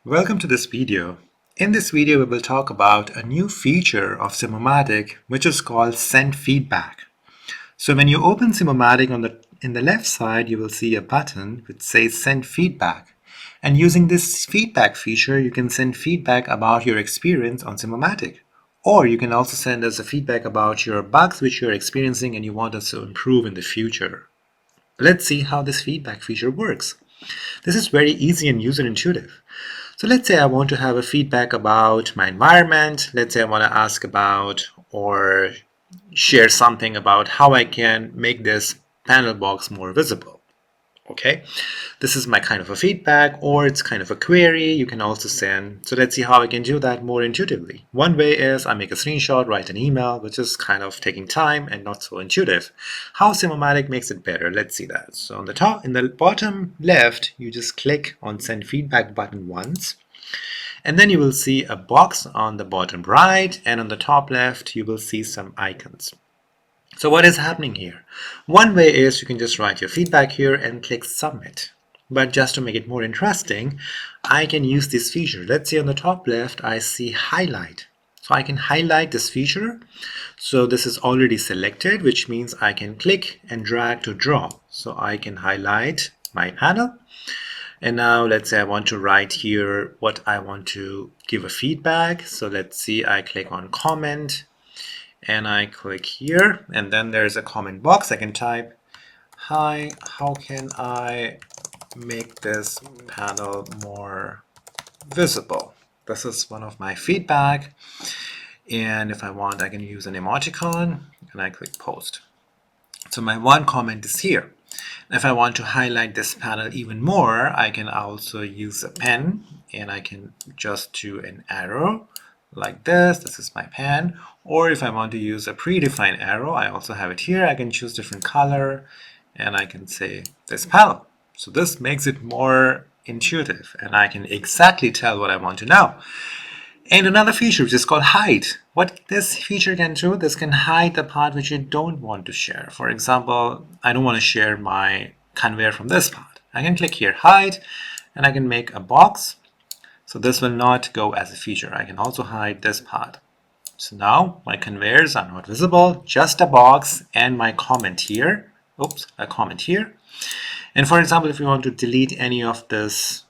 Welcome to this video. In this video, we will talk about a new feature of Simumatik, which is called Send Feedback. So when you open Simumatik in the left side, you will see a button which says Send Feedback. And using this feedback feature, you can send feedback about your experience on Simumatik. Or you can also send us a feedback about your bugs which you're experiencing and you want us to improve in the future. Let's see how this feedback feature works. This is very easy and user intuitive. So let's say I want to have a feedback about my environment. Let's say I want to ask about or share something about how I can make this panel box more visible. Okay, this is my kind of a feedback, or it's kind of a query you can also send. So let's see how I can do that more intuitively. One way is I make a screenshot, write an email, which is kind of taking time and not so intuitive. How Simumatik makes it better, let's see that. So on the top, in the bottom left, you just click on send feedback button once. And then you will see a box on the bottom right, and on the top left, you will see some icons. So what is happening here? One way is you can just write your feedback here and click submit. But just to make it more interesting, I can use this feature. Let's say on the top left, I see highlight. So I can highlight this feature. So this is already selected, which means I can click and drag to draw. So I can highlight my panel. And now let's say I want to write here what I want to give a feedback. So let's see, I click on comment and I click here, and then there's a comment box. I can type, hi, how can I make this panel more visible? This is one of my feedback. And if I want, I can use an emoticon, and I click post. So my one comment is here. If I want to highlight this panel even more, I can also use a pen, and I can just do an arrow like this. This is my pen. Or if I want to use a predefined arrow, I also have it here. I can choose different color, and I can say this panel. So this makes it more intuitive, and I can exactly tell what I want to know. And another feature which is called hide. What this feature can do, this can hide the part which you don't want to share. For example, I don't want to share my conveyor from this part. I can click here, hide, and I can make a box. So this will not go as a feature. I can also hide this part. So now my conveyors are not visible, just a box and my comment here. Oops, a comment here. And for example, if you want to delete any of this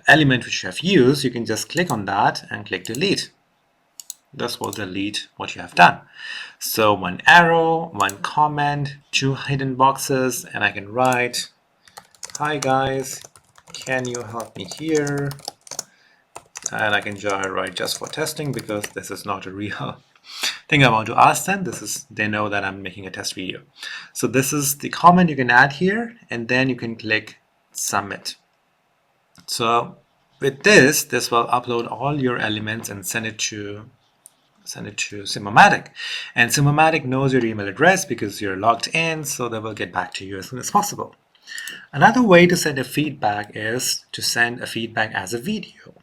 element which you have used, you can just click on that and click delete. This will delete what you have done. So one arrow, one comment, two hidden boxes, and I can write, hi guys, can you help me here? And I can write just for testing, because this is not a real thing I want to ask them. They know that I'm making a test video. So this is the comment you can add here, and then you can click submit. So with this will upload all your elements and send it to Simumatik. And Simumatik knows your email address because you're logged in, so they will get back to you as soon as possible. Another way to send a feedback is to send a feedback as a video.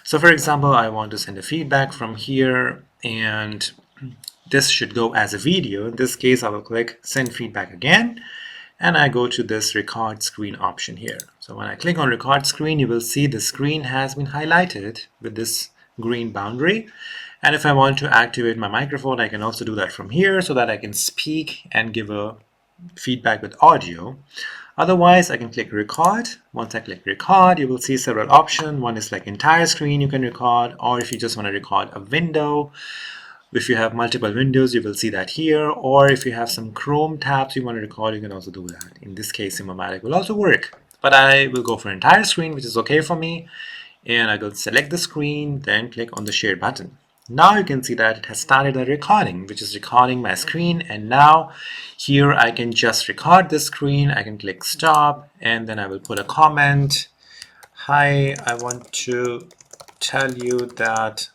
So for example, I want to send a feedback from here, and this should go as a video. In this case, I will click send feedback again, and I go to this record screen option here. So when I click on record screen, you will see the screen has been highlighted with this green boundary. And if I want to activate my microphone, I can also do that from here, so that I can speak and give a feedback with audio. Otherwise, I can click record. Once I click record, you will see several options. One is like entire screen you can record, or if you just want to record a window. If you have multiple windows, you will see that here. Or if you have some Chrome tabs you want to record, you can also do that. In this case, Simumatik will also work. But I will go for entire screen, which is okay for me. And I will select the screen, then click on the share button. Now you can see that it has started a recording, which is recording my screen. And now here I can just record the screen. I can click stop, and then I will put a comment. Hi, I want to tell you that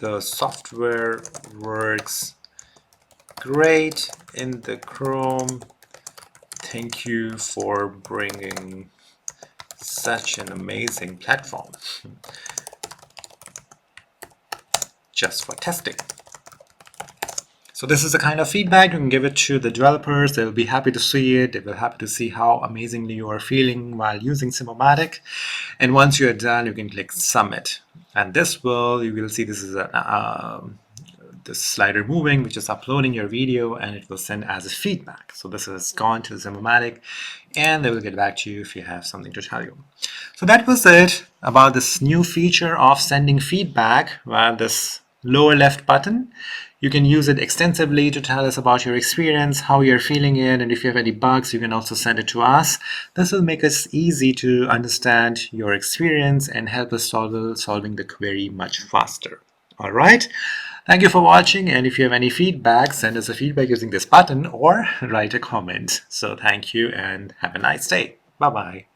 the software works great in the Chrome. Thank you for bringing such an amazing platform just for testing. So this is the kind of feedback you can give it to the developers. They'll be happy to see it. They will be happy to see how amazingly you are feeling while using Simumatik. And once you're done, you can click Submit. And this will, you will see this is this slider moving, which is uploading your video, and it will send as a feedback. So this has gone to the Simumatik, and they will get back to you if you have something to tell you. So that was it about this new feature of sending feedback via this lower left button. You can use it extensively to tell us about your experience, how you're feeling it, and if you have any bugs, you can also send it to us. This will make us easy to understand your experience and help us solving the query much faster. All right. Thank you for watching, and if you have any feedback, send us a feedback using this button or write a comment. So thank you and have a nice day. Bye-bye.